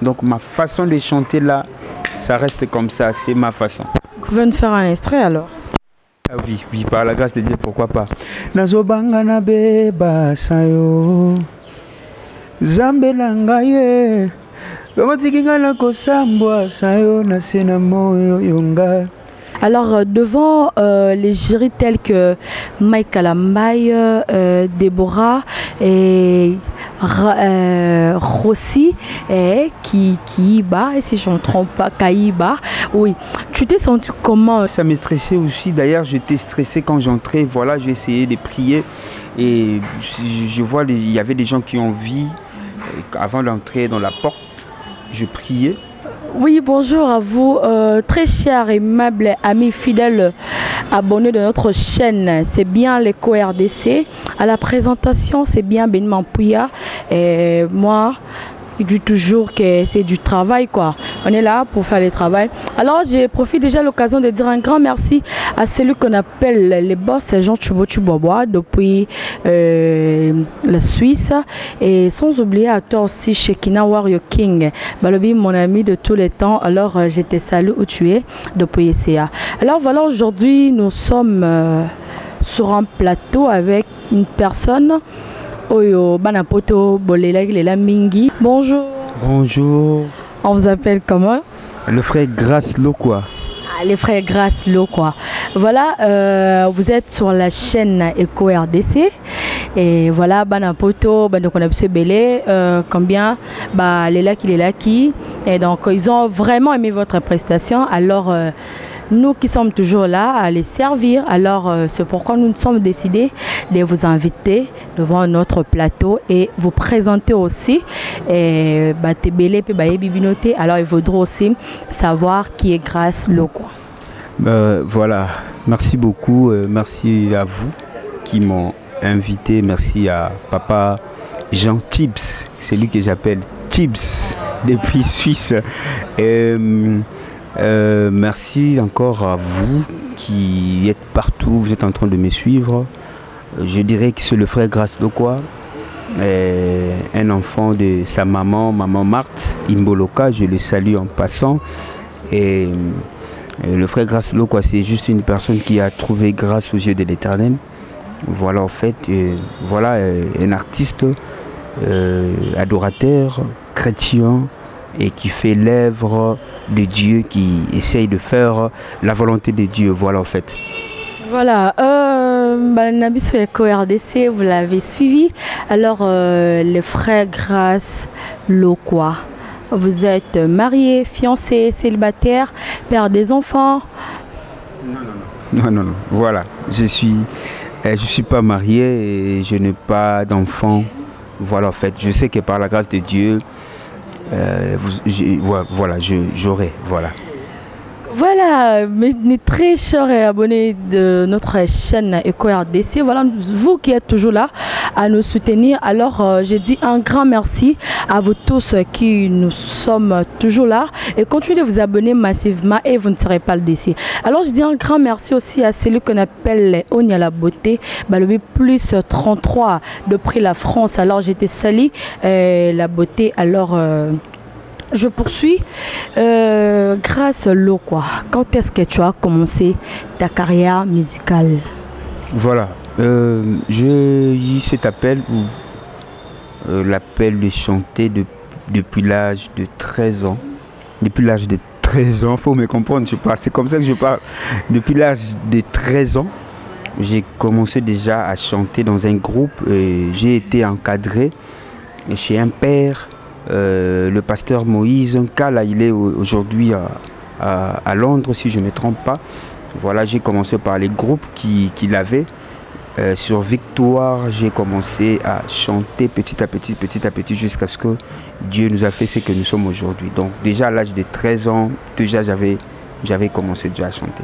Donc ma façon de chanter là, ça reste comme ça, c'est ma façon. Vous pouvez nous faire un extrait alors? Ah oui, oui, par la grâce de Dieu, pourquoi pas. Nazobanga na beba sayo Zambelanga ye Bamotikinga na kosambwa sayo na sena moyo yonga. Alors, devant les jurys tels que Mike Alambaye, Déborah et Rossi, Kiiba, et si je ne me trompe pas, Kaïba, oui. Tu t'es senti comment? Ça me stressait aussi. D'ailleurs, j'étais stressé quand j'entrais. Voilà, j'ai essayé de prier. Et je vois, il y avait des gens qui ont vu. Avant d'entrer dans la porte, je priais. Oui, bonjour à vous, très chers et aimables amis fidèles abonnés de notre chaîne. C'est bien l'Eco RDC. À la présentation, c'est bien Benjamin Pouya. Et moi, il dit toujours que c'est du travail, quoi. On est là pour faire le travail. Alors, j'ai profité déjà de l'occasion de dire un grand merci à celui qu'on appelle les boss, Jean Chuboboa, depuis la Suisse. Et sans oublier à toi aussi, Shekina Warrior King, Balobi, mon ami de tous les temps. Alors, je te salue où tu es, depuis ECA. Alors, voilà, aujourd'hui, nous sommes sur un plateau avec une personne. Oyo Banapoto Bolela Lela Mingi. Bonjour. Bonjour. On vous appelle comment? Le frère Grace Lokwa. Ah, les frères Grace Lokwa. Voilà, vous êtes sur la chaîne Eco RDC. Et voilà, Banapoto, Banakonapse Belé, combien Lela qui. Et donc, ils ont vraiment aimé votre prestation. Alors, nous qui sommes toujours là à les servir, alors c'est pourquoi nous nous sommes décidés de vous inviter devant notre plateau et vous présenter aussi. Et alors il faudra aussi savoir qui est Grace Lokwa. Voilà, merci beaucoup, merci à vous qui m'ont invité, merci à papa Jean Tibbs, c'est lui que j'appelle Tibbs depuis Suisse. Merci encore à vous qui êtes partout, vous êtes en train de me suivre. Je dirais que c'est le frère Grace Lokwa, un enfant de sa maman Marthe Imboloka, je le salue en passant. Et le frère Grace Lokwa, c'est juste une personne qui a trouvé grâce aux yeux de l'Éternel. Voilà en fait, voilà un artiste, adorateur, chrétien, et qui fait l'œuvre de Dieu, qui essaye de faire la volonté de Dieu. Voilà en fait. Voilà, Nabi sur Eco RDC, vous l'avez suivi. Alors, les frères Grace Lokwa, vous êtes marié, fiancé, célibataire, père des enfants? Non. Voilà, je suis pas marié et je n'ai pas d'enfant. Voilà en fait, je sais que par la grâce de Dieu, voilà, j'aurai, voilà. Voilà, mes très chers et abonnés de notre chaîne Eco RDC, voilà, vous qui êtes toujours là à nous soutenir. Alors, je dis un grand merci à vous tous qui nous sommes toujours là et continuez de vous abonner massivement et vous ne serez pas le décès. Alors, je dis un grand merci aussi à celui qu'on appelle Onia la beauté, le plus 33 de prix la France. Alors, j'étais salie la beauté. Alors, je poursuis. Grace Lokwa, quand est-ce que tu as commencé ta carrière musicale? Voilà, j'ai eu cet appel, l'appel de chanter depuis l'âge de 13 ans. Depuis l'âge de 13 ans, il faut me comprendre, je parle, c'est comme ça que je parle. Depuis l'âge de 13 ans, j'ai commencé déjà à chanter dans un groupe. J'ai été encadré chez un père. Le pasteur Moïse Nkala, il est aujourd'hui à Londres si je ne me trompe pas. Voilà, j'ai commencé par les groupes qu'il avait. Sur Victoire, j'ai commencé à chanter petit à petit jusqu'à ce que Dieu nous a fait ce que nous sommes aujourd'hui. Donc déjà à l'âge de 13 ans, déjà j'avais commencé déjà à chanter.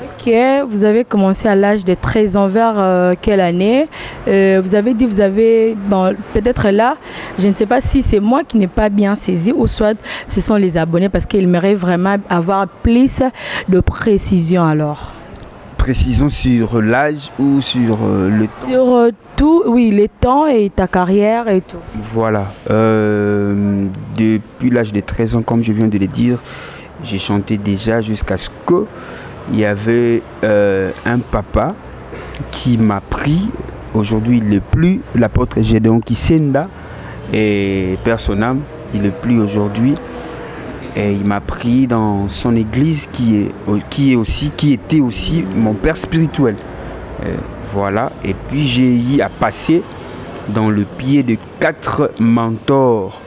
Ok, vous avez commencé à l'âge de 13 ans, vers quelle année? Vous avez dit, vous avez, bon, peut-être là, je ne sais pas si c'est moi qui n'ai pas bien saisi ou soit ce sont les abonnés parce qu'ils aimeraient vraiment avoir plus de précision alors. précision sur l'âge ou sur le temps? Sur tout, oui, les temps et ta carrière et tout. Voilà. Depuis l'âge de 13 ans, comme je viens de le dire, j'ai chanté déjà jusqu'à ce qu'il y avait un papa qui m'a pris. Aujourd'hui, il n'est plus. L'apôtre Gédéon Kisenda et Père son âme, il n'est plus aujourd'hui. Et il m'a pris dans son église qui était aussi mon père spirituel. Voilà. Et puis j'ai eu à passer dans le pied de 4 mentors,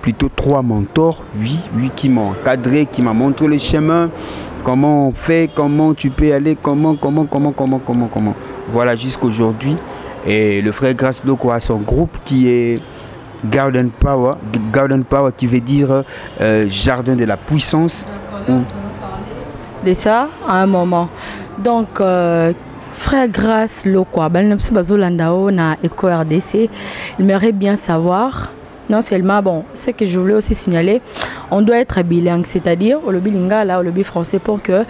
plutôt 3 mentors, oui, qui m'ont encadré, qui m'ont montré le chemin, comment on fait, comment tu peux aller, comment. Voilà, jusqu'aujourd'hui. Et le frère Grace Loko a son groupe qui est Garden Power qui veut dire jardin de la puissance. De ça, à un moment. Donc, frère Grace Loko, na Eco RDC, il m'aimerait bien savoir, non seulement, bon, ce que je voulais aussi signaler, on doit être bilingue, c'est-à-dire au lobby lingala, au lobby français, pour que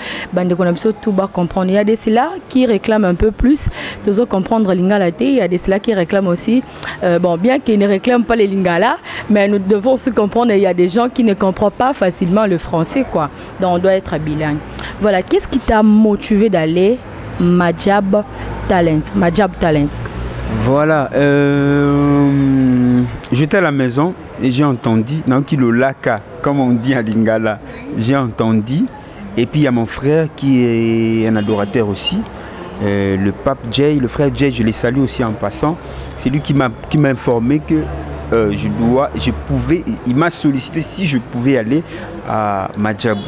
tout bas comprendre. Il y a des ceux-là qui réclament un peu plus, de comprendre lingala, il y a des ceux-là qui réclament aussi, bon, bien qu'ils ne réclament pas les lingala, mais nous devons se comprendre, il y a des gens qui ne comprennent pas facilement le français, quoi. Donc on doit être bilingue. Voilà, qu'est-ce qui t'a motivé d'aller Majab Talent? Voilà, j'étais à la maison et j'ai entendu, le laka, comme on dit à Lingala, j'ai entendu. Et puis il y a mon frère qui est un adorateur aussi, le pape Jay, le frère Jay, je les salue aussi en passant. C'est lui qui m'a informé que il m'a sollicité si je pouvais aller à Majab.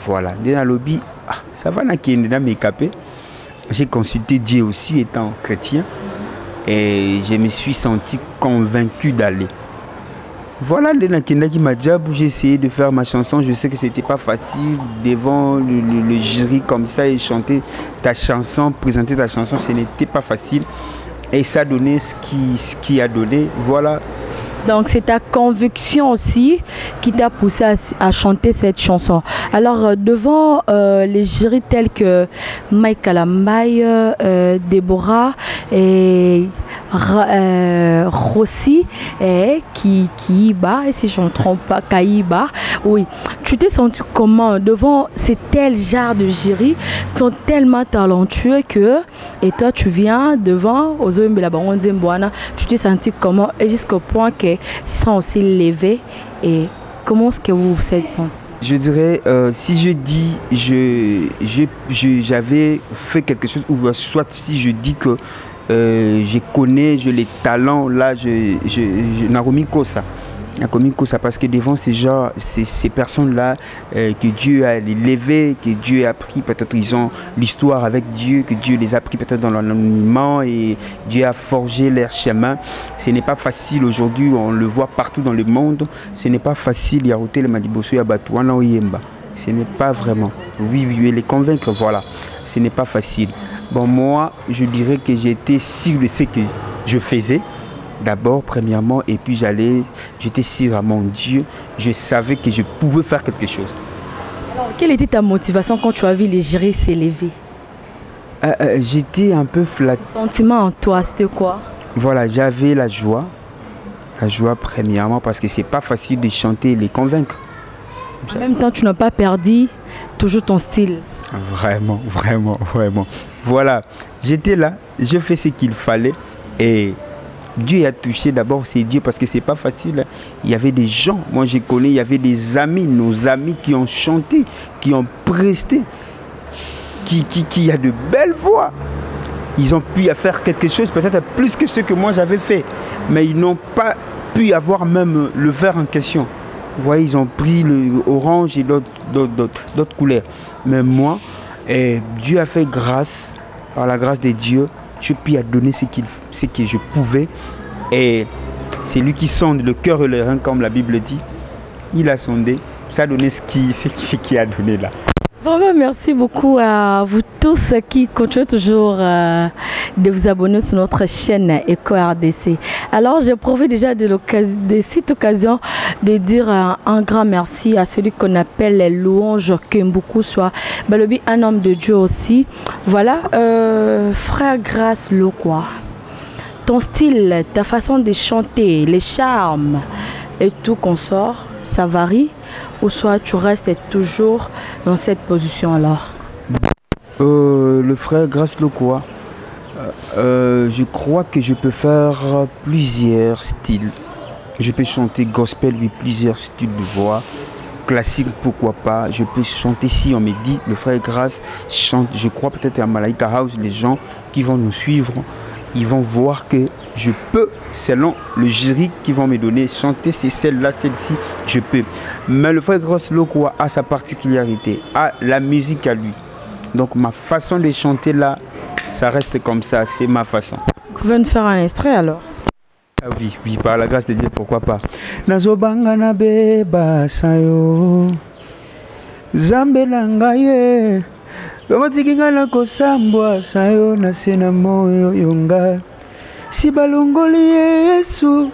Voilà, dans le lobby, ça va dans mes capés. J'ai consulté Dieu aussi étant chrétien. Et je me suis senti convaincu d'aller. Voilà, j'ai essayé de faire ma chanson. Je sais que c'était pas facile devant le jury comme ça et chanter ta chanson, présenter ta chanson, ce n'était pas facile. Et ça a donné ce qui a donné. Voilà. Donc c'est ta conviction aussi qui t'a poussé à chanter cette chanson. Alors devant les jurys tels que Mike Kalambaye, Déborah et Rossi qui bat, et si je ne me trompe pas, Kaïba, oui. Tu t'es senti comment devant ces tels genres de jury qui sont tellement talentueux que, et toi tu viens devant tu t'es senti comment et jusqu'au point qu'ils sont aussi levés, et comment est-ce que vous vous êtes senti? Je dirais, si je dis j'avais fait quelque chose, ou soit si je dis que je connais, j'ai les talents, là, Naromi Kosa, parce que devant ces personnes-là que Dieu a élevé, que Dieu a pris, peut-être ils ont l'histoire avec Dieu, que Dieu les a pris peut-être dans l'anonymat et Dieu a forgé leur chemin. Ce n'est pas facile aujourd'hui, on le voit partout dans le monde, ce n'est pas facile, il y a le Madiboso, il y a Batouana ou Yemba. Ce n'est pas vraiment, oui, les convaincre, voilà, ce n'est pas facile. Bon, moi, je dirais que j'étais sûr de ce que je faisais. D'abord, premièrement, et puis j'étais sûr à mon Dieu, je savais que je pouvais faire quelque chose. Alors, quelle était ta motivation quand tu as vu les jurys s'élever? J'étais un peu flatté. Le sentiment en toi, c'était quoi? Voilà, j'avais la joie premièrement, parce que c'est pas facile de chanter et les convaincre. En même temps, tu n'as pas perdu toujours ton style. Vraiment. Voilà, j'étais là, je fais ce qu'il fallait et Dieu a touché. D'abord c'est Dieu, parce que c'est pas facile. Il y avait des gens, moi je connais, il y avait des amis, nos amis qui ont chanté, qui ont presté, qui a de belles voix. Ils ont pu faire quelque chose peut-être plus que ce que moi j'avais fait, mais ils n'ont pas pu avoir même le verre en question. Vous voyez, ils ont pris le orange et d'autres couleurs. Mais moi, Dieu a fait grâce, par la grâce de Dieu, je puis donner ce que je pouvais. Et c'est lui qui sonde le cœur et le rein, comme la Bible dit. Il a sondé, ça a donné ce qui a donné là. Vraiment, merci beaucoup à vous tous qui continuez toujours de vous abonner sur notre chaîne Eco RDC. Alors, j'ai profité déjà de cette occasion de dire un grand merci à celui qu'on appelle les louanges Kembuku, soit Balobi, un homme de Dieu aussi. Voilà, frère Grâce Lokwa, ton style, ta façon de chanter, les charmes et tout consort, ça varie, ou soit tu restes toujours dans cette position alors? Le frère Grâce Lokwa, je crois que je peux faire plusieurs styles. Je peux chanter gospel, oui, plusieurs styles de voix. Classique, pourquoi pas. Je peux chanter, si on me dit, le frère Grâce chante, je crois peut-être à Malaika House, les gens qui vont nous suivre, ils vont voir que je peux, selon le jury qu'ils vont me donner, chanter c'est celle-là, celle-ci, je peux. Mais le frère Grâce Lokwa a sa particularité, a la musique à lui. Donc ma façon de chanter là, ça reste comme ça, c'est ma façon. Vous pouvez nous faire un extrait alors? Ah oui, oui, par la grâce de Dieu, pourquoi pas. Nazobanga na beba sayo Zambelanga ye Bamatikinga na kosambwa sayo na sena moyo yonga Si balongoli Yesu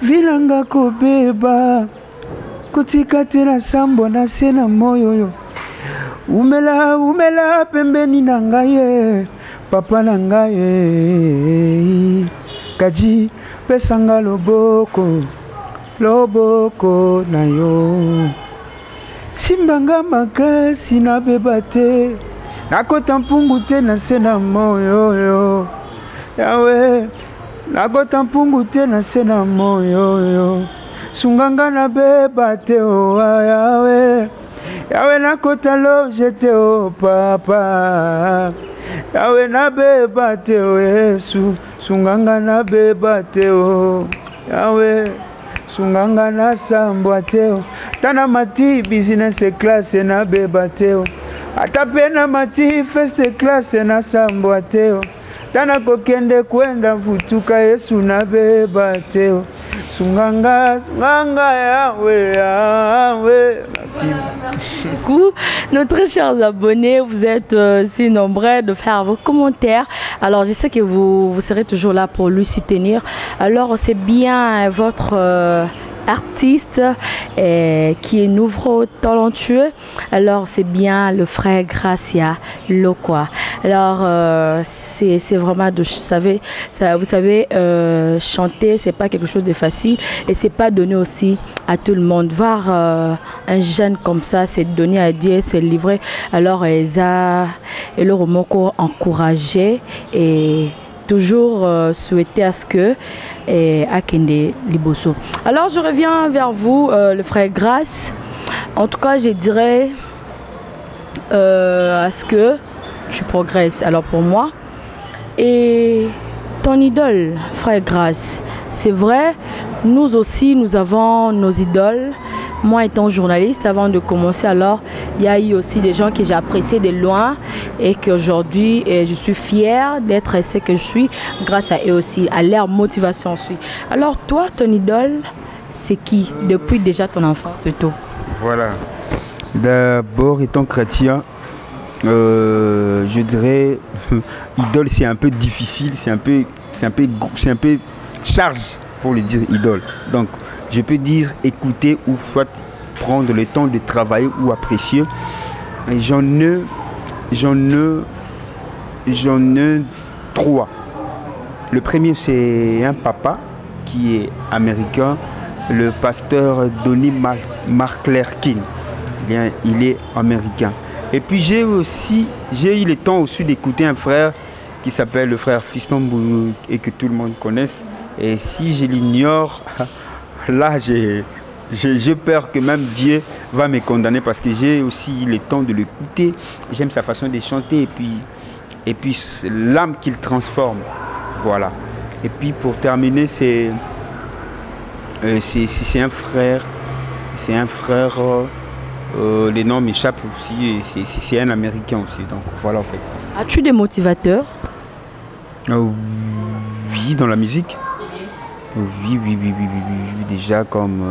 vilanga kobeba Kutika tena sambwa na sena moyo yo Umela pembeni na ngaye Papa na ngaye Kaji pesanga loboko na yo Simbanga makasi na bebate Nakota mpungu te na sena moyo yo Yawe Nakota mpungu te na sena moyo yo Sunganga na bebate o Yawe Yawe nakota loje te o papa Yawe na bebate o Yesu Sunganga na bebate o Yawe Sunganga na sambwa te o Tana mati business class na bebate o Atape na mati first class na sambwa te o Tana kokende kwenda futuka Yesu na bebate o Sunganga Yawe Merci. Beaucoup, nos très chers abonnés, vous êtes si nombreux de faire vos commentaires. Alors je sais que vous serez toujours là pour lui soutenir. Alors c'est bien votre artiste qui est nouveau, talentueux. Alors c'est bien le frère Gracia Lokwa. Alors c'est vraiment de, vous savez chanter, c'est pas quelque chose de facile et c'est pas donné aussi à tout le monde. Voir un jeune comme ça, c'est donner à Dieu, se livrer. Alors Eza et le Romoko encouragé et toujours souhaiter à ce que Akende Liboso. Alors je reviens vers vous, le frère Grâce. En tout cas, je dirais à ce que tu progresses. Alors pour moi, et ton idole, frère Grâce, c'est vrai, nous aussi, nous avons nos idoles. Moi étant journaliste, avant de commencer, alors il y a eu aussi des gens que j'ai appréciés de loin et qu'aujourd'hui je suis fière d'être ce que je suis grâce à eux aussi, à leur motivation aussi. Alors toi, ton idole, c'est qui depuis déjà ton enfance surtout? Voilà. D'abord, étant chrétien, je dirais, idole c'est un peu difficile, c'est un peu charge pour le dire idole. Donc je peux dire écouter ou soit prendre le temps de travailler ou apprécier. J'en ai trois. Le premier c'est un papa qui est américain, le pasteur Donnie Marclair King. Il est américain. Et puis j'ai eu le temps aussi d'écouter un frère qui s'appelle le frère Fiston Boulou et que tout le monde connaisse. Et si je l'ignore, là j'ai peur que même Dieu va me condamner parce que j'ai aussi le temps de l'écouter. J'aime sa façon de chanter et puis l'âme qu'il transforme. Voilà. Et puis pour terminer, c'est un frère. C'est un frère. Les noms m'échappent aussi. C'est un Américain aussi. Donc voilà en fait. As-tu des motivateurs? Oui, dans la musique. Oui, déjà comme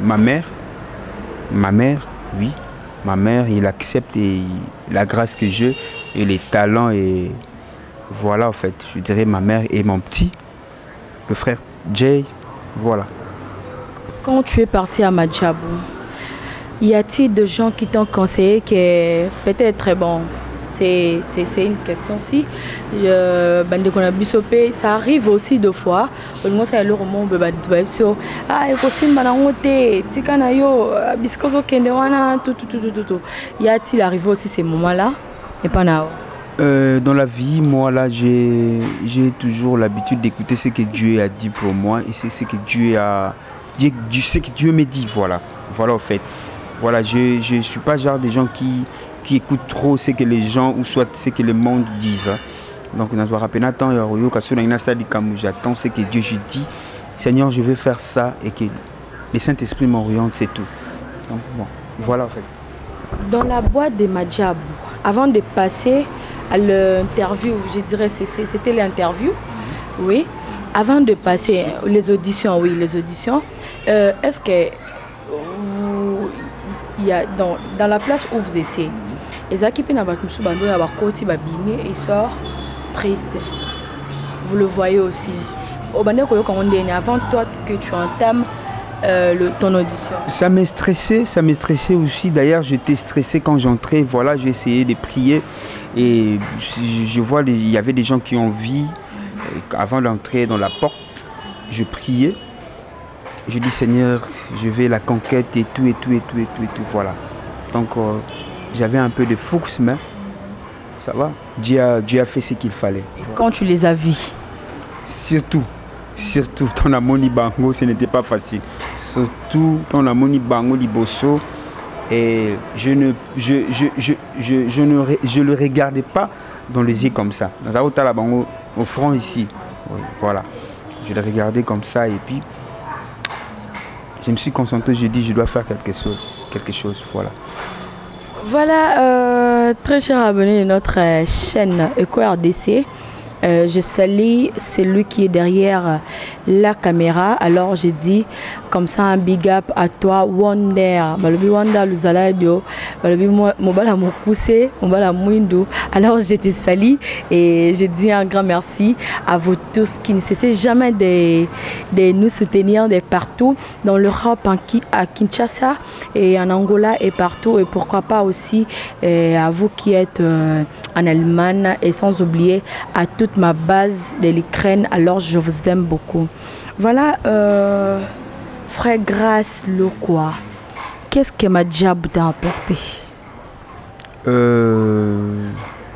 ma mère Ma mère, oui. Ma mère, il accepte la grâce que j'ai et les talents. Et voilà, en fait, je dirais ma mère et mon petit, le frère Jay. Voilà. Quand tu es parti à Madjabou, y a-t-il de gens qui t'ont conseillé que peut-être très bon? C'est une question si ça arrive aussi deux fois. Y a-t-il arrivé aussi ces moments-là? Et pas now. Dans la vie, moi là, j'ai toujours l'habitude d'écouter ce que Dieu a dit pour moi et c'est ce que Dieu a dit, ce que Dieu me dit. Voilà, voilà en fait. Voilà, je suis pas genre des gens qui écoutent trop ce que les gens ou soit ce que le monde disent. Donc, j'attends ce que Dieu je dis. Seigneur, je veux faire ça et que le Saint-Esprit m'oriente, c'est tout. Donc, bon, voilà en fait. Dans la boîte de Madjabou, avant de passer à l'interview, je dirais c'était l'interview, oui. Avant de passer les auditions, oui, les auditions, est-ce que il y a dans la place où vous étiez, ils sort triste. Vous le voyez aussi. Avant toi que tu entames ton audition. Ça m'est stressé aussi. D'ailleurs, j'étais stressé quand j'entrais. Voilà, j'ai essayé de prier et je vois il y avait des gens qui ont vu avant d'entrer dans la porte. Je priais. Je dis Seigneur, je vais la conquête et tout. Voilà. Donc j'avais un peu de fouxe, mais ça va. Dieu a fait ce qu'il fallait. Et quand tu les as vus? Surtout ton amoni bango, ce n'était pas facile. Surtout ton amoni bango liboso. Et je ne le regardais pas dans les yeux comme ça. Dans la bango au front ici. Oui, voilà. Je le regardais comme ça et puis je me suis concentré, j'ai dit je dois faire quelque chose, voilà. Voilà, très chers abonnés de notre chaîne EcoRDC. Je salue celui qui est derrière la caméra. Alors je dis comme ça un big up à toi Wonder. Alors je te salue et je dis un grand merci à vous tous qui ne cessez jamais de nous soutenir de partout dans l'Europe, à Kinshasa et en Angola et partout, et pourquoi pas aussi à vous qui êtes en Allemagne, et sans oublier à toute ma base de l'Ukraine. Alors je vous aime beaucoup. Voilà, frère Grâce Lokwa, qu'est-ce que Madjabou t'a apporté?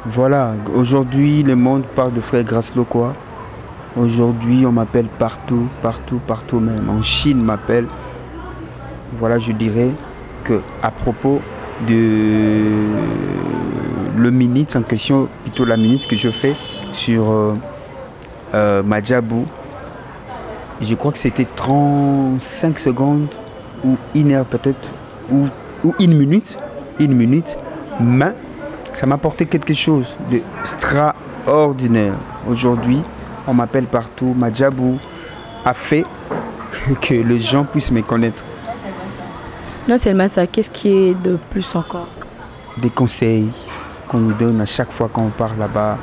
Voilà, aujourd'hui le monde parle de frère Grâce Lokwa. Aujourd'hui on m'appelle partout même. En Chine m'appelle. Voilà, je dirais que à propos de le minute en question, plutôt la minute que je fais sur Madjabou, je crois que c'était 35 secondes ou une heure peut-être, ou une minute, mais ça m'a apporté quelque chose d'extraordinaire. Aujourd'hui, on m'appelle partout. Madjabou a fait que les gens puissent me connaître. Non seulement ça, qu'est-ce qui est de plus encore? Des conseils qu'on nous donne à chaque fois qu'on part là-bas.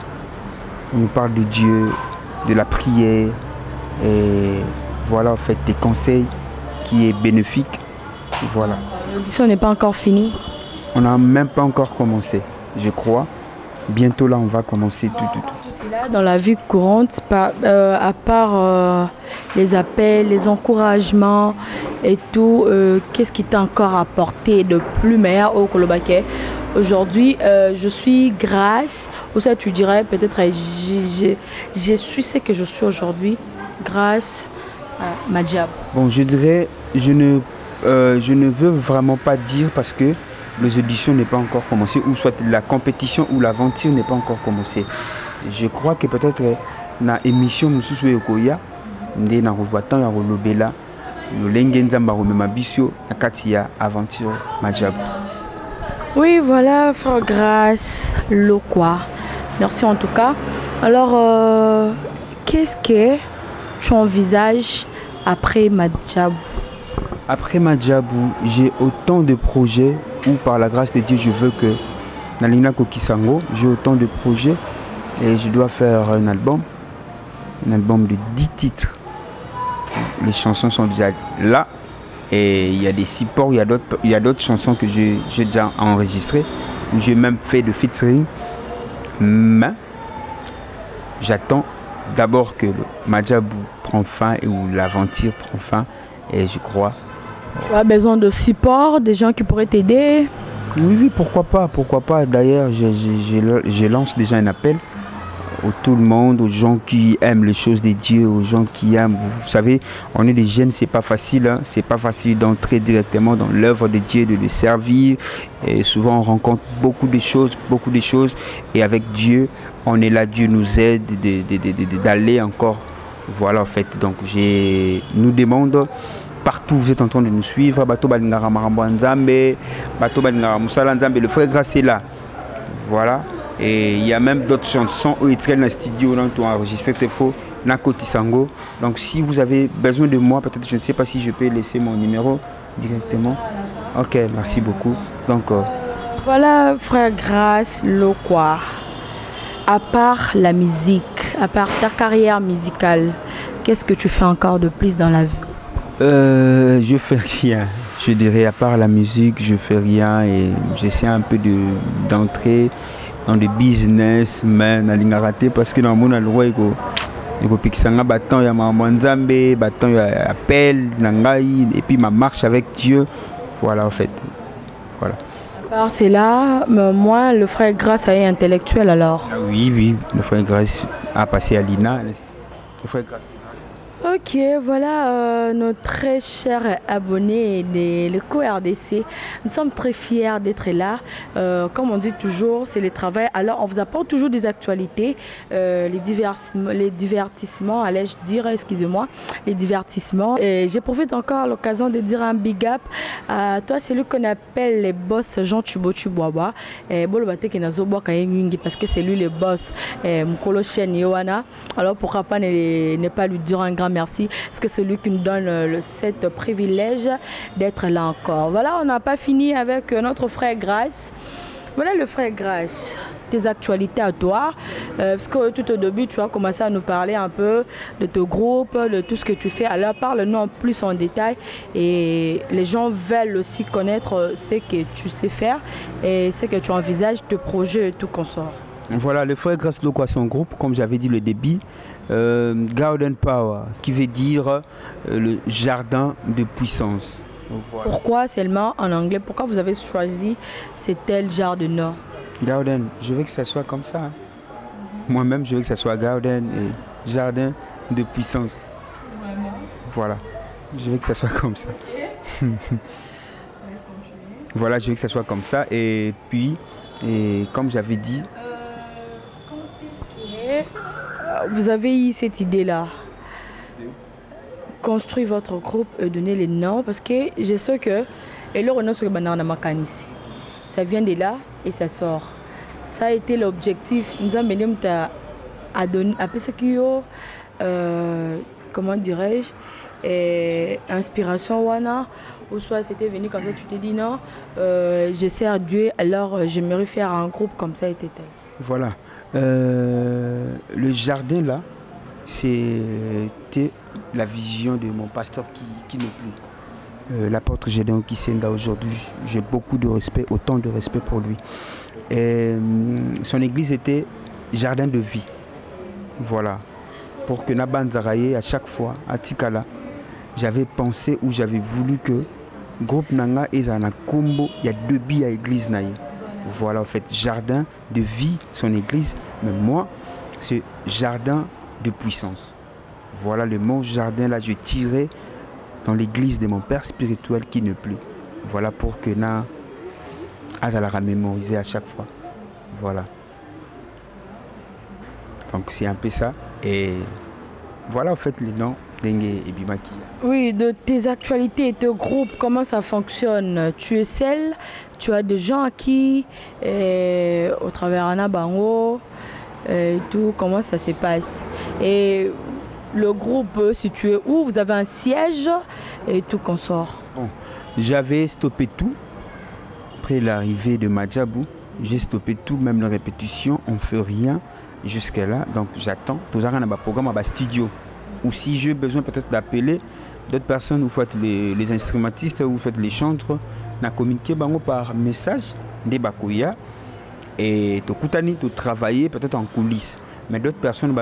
On nous parle de Dieu, de la prière, et voilà en fait des conseils qui est bénéfique. Voilà. L'audition n'est pas encore finie. On n'a même pas encore commencé, je crois. Bientôt là on va commencer tout. Là, dans la vie courante, à part les appels, les encouragements et tout, qu'est-ce qui t'a encore apporté de plus meilleur au Kolobaké? Aujourd'hui, je suis grâce, ou ça tu dirais peut-être, je suis ce que je suis aujourd'hui grâce à Madjabou. Bon, je dirais, je ne veux vraiment pas dire parce que les auditions n'est pas encore commencé, ou soit la compétition ou l'aventure n'est pas encore commencée. Je crois que peut-être na émission mususu yokoya ndé na revoitant ya rolobela lolenge nzamba romema bisio na kati ya aventure Madjabou. Oui, voilà, frère Grâce Lokwa. Merci en tout cas. Alors, qu'est-ce que tu envisages après Madjabou? après Madjabou, j'ai autant de projets où par la grâce de Dieu je veux que Nalina Kokisango, j'ai autant de projets et je dois faire un album de 10 titres. Les chansons sont déjà là et il y a des supports, il y a d'autres chansons que j'ai déjà enregistrées, où j'ai même fait de featuring. Mais j'attends d'abord que le Madjabou prend fin et où l'aventure prend fin et je crois. Tu as besoin de support, des gens qui pourraient t'aider? Oui, pourquoi pas. D'ailleurs, je lance déjà un appel à tout le monde, aux gens qui aiment les choses de Dieu, aux gens qui aiment, vous savez, on est des jeunes, c'est pas facile, hein, c'est pas facile d'entrer directement dans l'œuvre de Dieu, de le servir, et souvent on rencontre beaucoup de choses, et avec Dieu, on est là, Dieu nous aide d'aller encore, voilà en fait, donc nous demande partout vous êtes en train de nous suivre, Bato Balingara Marambo Nzambe, Bato Balingara Moussala Nzambe, le frère Grâce est là. Voilà. Et il y a même d'autres chansons où ils traînent dans le studio, où on a enregistré tes faux, Nakoti Sango. Donc si vous avez besoin de moi, peut-être je ne sais pas si je peux laisser mon numéro directement. Ok, merci beaucoup. Donc voilà, frère Grâce Lokwa. À part la musique, à part ta carrière musicale, qu'est-ce que tu fais encore de plus dans la vie? Je fais rien. Je dirais à part la musique, je fais rien et j'essaie un peu d'entrer dans le business, mais je raté parce que dans le monde, il faut que ça bâton ya Nzambe, bâton ya appel, et puis ma marche avec Dieu. Voilà en fait. Voilà. Alors c'est là, moi, le frère Grâce est intellectuel alors. Ah oui, le frère Grâce a passé à l'INA. Le frère Grâce. Ok, voilà nos très chers abonnés de l'EcoRDC. Nous sommes très fiers d'être là. Comme on dit toujours, c'est le travail. Alors, on vous apporte toujours des actualités, les divertissements, allais-je dire, excusez-moi, les divertissements. Et j'ai profité encore à l'occasion de dire un big up à toi, c'est lui qu'on appelle les boss Jean Chubochuboaba. Parce que c'est lui le boss. Mukolo Chen Yoana. Alors, pourquoi pas ne pas lui dire un grand merci, parce que c'est lui qui nous donne cet privilège d'être là encore. Voilà, on n'a pas fini avec notre frère Grâce. Voilà le frère Grâce, tes actualités à toi, parce que tout au début tu as commencé à nous parler un peu de ton groupe, de tout ce que tu fais. Alors parle-nous en plus en détail et les gens veulent aussi connaître ce que tu sais faire et ce que tu envisages, tes projets et tout qu'on sort. Voilà, le frère Grâce Lokwa, son groupe, comme j'avais dit le début, Garden Power, qui veut dire le jardin de puissance. Voilà. Pourquoi seulement en anglais? Pourquoi vous avez choisi ce tel jardin? Garden, je veux que ça soit comme ça. Moi-même, je veux que ça soit Garden et jardin de puissance. Vraiment? Voilà, je veux que ça soit comme ça. Okay. Voilà, je veux que ça soit comme ça. Et puis, comme j'avais dit... Vous avez eu cette idée-là, construire votre groupe et donner les noms, parce que je sais que ça vient de là et ça sort. Ça a été l'objectif. Nous avons mené à donner à ce qui comment dirais-je, inspiration wana, ou soit c'était venu comme ça, tu te dis non, je sers Dieu, alors j'aimerais faire un groupe comme ça et tel. Voilà. Le jardin là, c'était la vision de mon pasteur qui me plaît. L'apôtre Gédéon Kisenda aujourd'hui, j'ai beaucoup de respect, autant de respect pour lui. Et, son église était jardin de vie. Voilà. Pour que Naban Zaraye, à chaque fois, à Tikala, j'avais pensé ou j'avais voulu que groupe Nanga et Zana Kombo, il y a 2 billes à l'église Naye. Voilà, en fait, jardin de vie, son église, mais moi, c'est jardin de puissance. Voilà le mot jardin, là, je tirais dans l'église de mon père spirituel qui ne plus. Voilà pour que na Azalara mémoriser à chaque fois. Voilà. Donc, c'est un peu ça. Et voilà, en fait, le nom d'Engue et Bimaki. Oui, de tes actualités et tes groupes, comment ça fonctionne? Tu es seul? Tu as des gens à qui, au travers Anna Bango, tout, comment ça se passe? Et le groupe situé où? Vous avez un siège? et tout consort. Bon, j'avais stoppé tout. Après l'arrivée de Madjabou, j'ai stoppé tout, même la répétition, on ne fait rien jusqu'à là. Donc j'attends. Tout un programme à studio. Ou si j'ai besoin peut-être d'appeler d'autres personnes, vous faites les instrumentistes, vous faites les chantres, on a communiqué par message des Bakoya et tu travailler peut-être en coulisses. Mais d'autres personnes,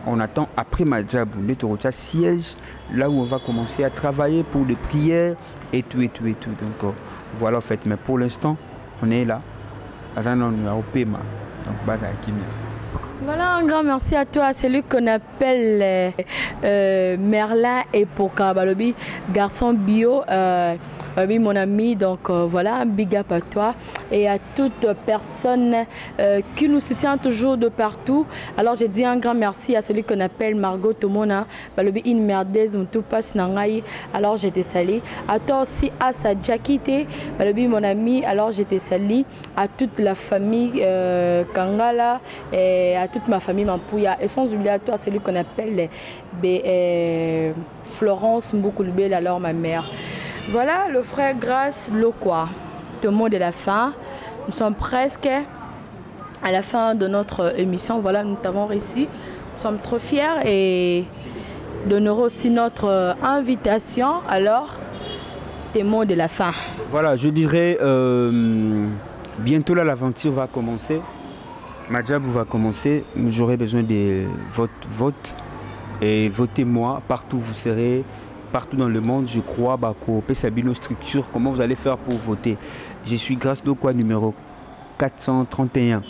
on attend après Madjabou, le siège, là où on va commencer à travailler pour les prières et tout. Donc voilà en fait, mais pour l'instant, on est là. Voilà, un grand merci à toi, celui qu'on appelle Merlin et Poka Balobi, garçon bio, mon ami, donc voilà, un big up à toi et à toute personne qui nous soutient toujours de partout. Alors je dis un grand merci à celui qu'on appelle Margot Tomona, Balobi une merdaise, on tout passe nangai, alors je te salue. À toi aussi, à sa Jakite, Balobi mon ami, alors je te salue. À toute la famille Kangala et à toute ma famille Mampouya, et sans oublier à toi celui qu'on appelle Florence Mboukoulbel, alors ma mère. Voilà le frère Grâce Lokwa. Tout le monde est à la fin. Nous sommes presque à la fin de notre émission. Voilà, nous t'avons réussi. Nous sommes trop fiers et d'honorer aussi notre invitation. Alors, témoin de la fin. Voilà, je dirais bientôt là l'aventure va commencer. Madjabou va commencer. J'aurai besoin de votre vote et votez-moi partout où vous serez. Partout dans le monde, je crois, nos structures, comment vous allez faire pour voter. Je suis Grâce Lokwa numéro 431.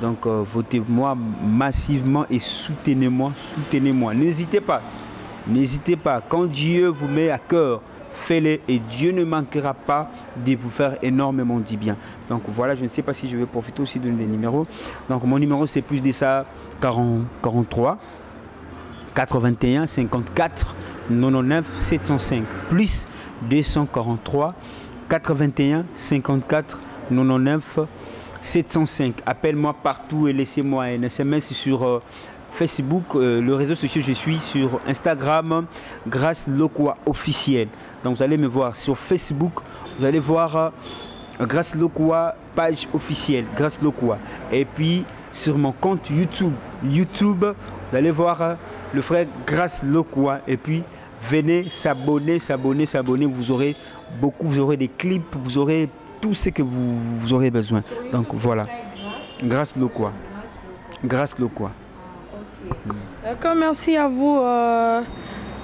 Donc votez-moi massivement et soutenez-moi, soutenez-moi. N'hésitez pas, quand Dieu vous met à cœur, faites-le et Dieu ne manquera pas de vous faire énormément du bien. Donc voilà, je ne sais pas si je vais profiter aussi de mes numéros. Donc mon numéro c'est plus de ça, 43 81 54 99 705 plus 243 81 54 99 705. Appelle-moi partout et laissez-moi un SMS sur Facebook, le réseau social. Je suis sur Instagram, Grâce Lokwa officiel. Donc vous allez me voir sur Facebook, vous allez voir Grâce Lokwa page officielle, Grâce Lokwa. Et puis sur mon compte YouTube, vous allez voir le frère Grâce Lokwa et puis venez s'abonner, vous aurez beaucoup, vous aurez des clips, vous aurez tout ce que vous aurez besoin. Donc voilà, Grâce Lokwa. D'accord, merci à vous.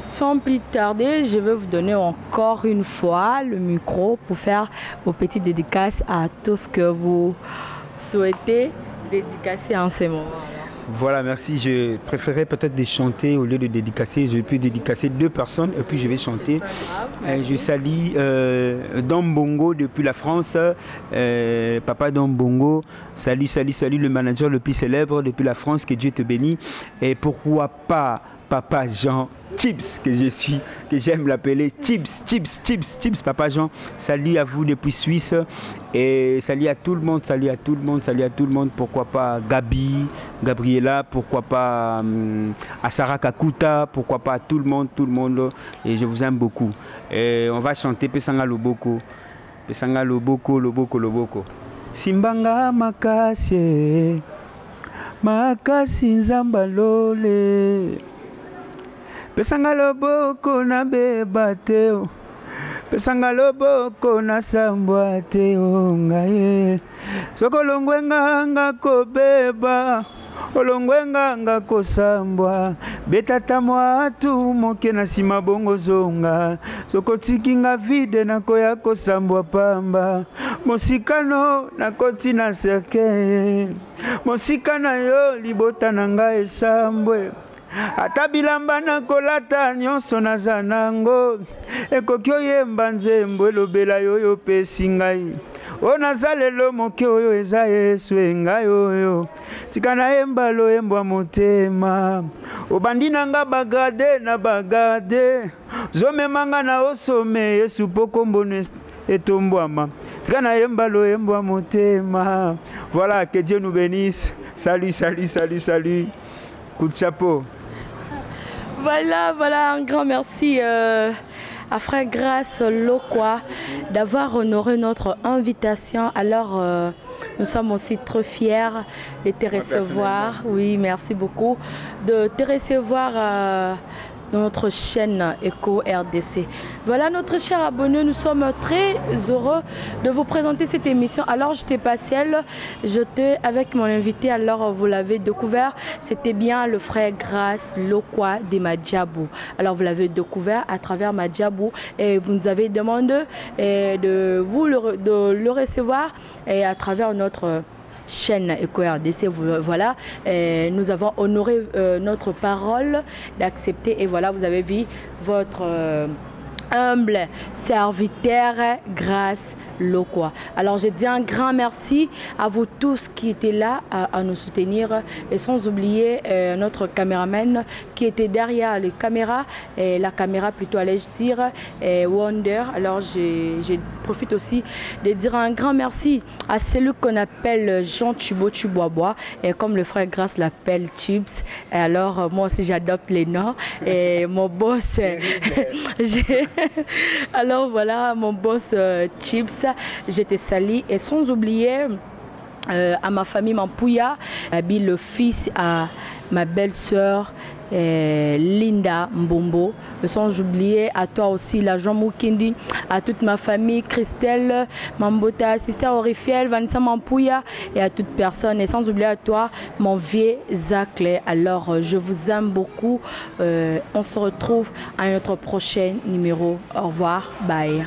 Sans plus tarder, je vais vous donner encore une fois le micro pour faire vos petites dédicaces à tout ce que vous souhaitez dédicacer en ce moment. Voilà, merci. Je préférais peut-être de chanter au lieu de dédicacer. Je peux dédicacer 2 personnes et puis je vais chanter. Je salue Dombongo depuis la France. Papa Dombongo, salut le manager le plus célèbre depuis la France. Que Dieu te bénisse. Et pourquoi pas Papa Jean Chips, que j'aime l'appeler Chips, Papa Jean, salut à vous depuis Suisse et salut à tout le monde, pourquoi pas Gabriela, pourquoi pas Asara Kakuta, pourquoi pas tout le monde, et je vous aime beaucoup. Et on va chanter Pesanga Loboko, Simbanga makasi nzambalole pesanga loboko na beba teo, pesanga loboko na sambwa teo ngaye, soko longwenga nga kobeba, olongwenga nga kosambwa, betata mwatu moke na sima bongo zonga, soko tikinga vide na koya kosambwa pamba, mosikano na koti na serke, mosikana yo libota na nga esambwe, ata bilamba na kolata nyonso naza nango, ekoki oyemba nzembo elobela yo yo pesi ngai, o naza lelo moke oyo eza Yesu engai oyo, tika nayemba loyembwa motema, obandi nanga bagade na bagade, zomemanga na osome Yesu po kombo etombwama, tika nayemba loyembwa motema. Voilà, que Dieu nous bénisse. Salut. Coup de chapeau. Voilà, un grand merci à Frère Grâce Lokwa d'avoir honoré notre invitation. Alors, nous sommes aussi très fiers de te recevoir. Oui, merci beaucoup de te recevoir dans notre chaîne Eco RDC. Voilà notre cher abonné, nous sommes très heureux de vous présenter cette émission. Alors j'étais pas seule, j'étais avec mon invité, alors vous l'avez découvert, c'était bien le frère Grâce Lokwa de Madjabou. Alors vous l'avez découvert à travers Madjabou et vous nous avez demandé de le recevoir et à travers notre chaîne Eco RDC. Voilà, nous avons honoré notre parole d'accepter et voilà, vous avez vu votre humble serviteur Grâce Lokwa. Alors je dis un grand merci à vous tous qui étaient là à nous soutenir et sans oublier notre caméraman qui était derrière les caméras, la caméra plutôt allais-je dire, Wonder. Alors je profite aussi de dire un grand merci à celui qu'on appelle Jean Tubo Tubois et comme le frère Grâce l'appelle Chips. Et alors moi aussi j'adopte les noms et mon boss alors voilà mon boss Chips, j'étais sali et sans oublier à ma famille Mampouya, le fils à ma belle-sœur Linda Mbombo, sans oublier à toi aussi la Jean Moukindi, à toute ma famille, Christelle Mambota, Sister Orifiel, Vanessa Mampouya et à toute personne et sans oublier à toi mon vieux Zacle. Alors je vous aime beaucoup, on se retrouve à notre prochain numéro. Au revoir, bye.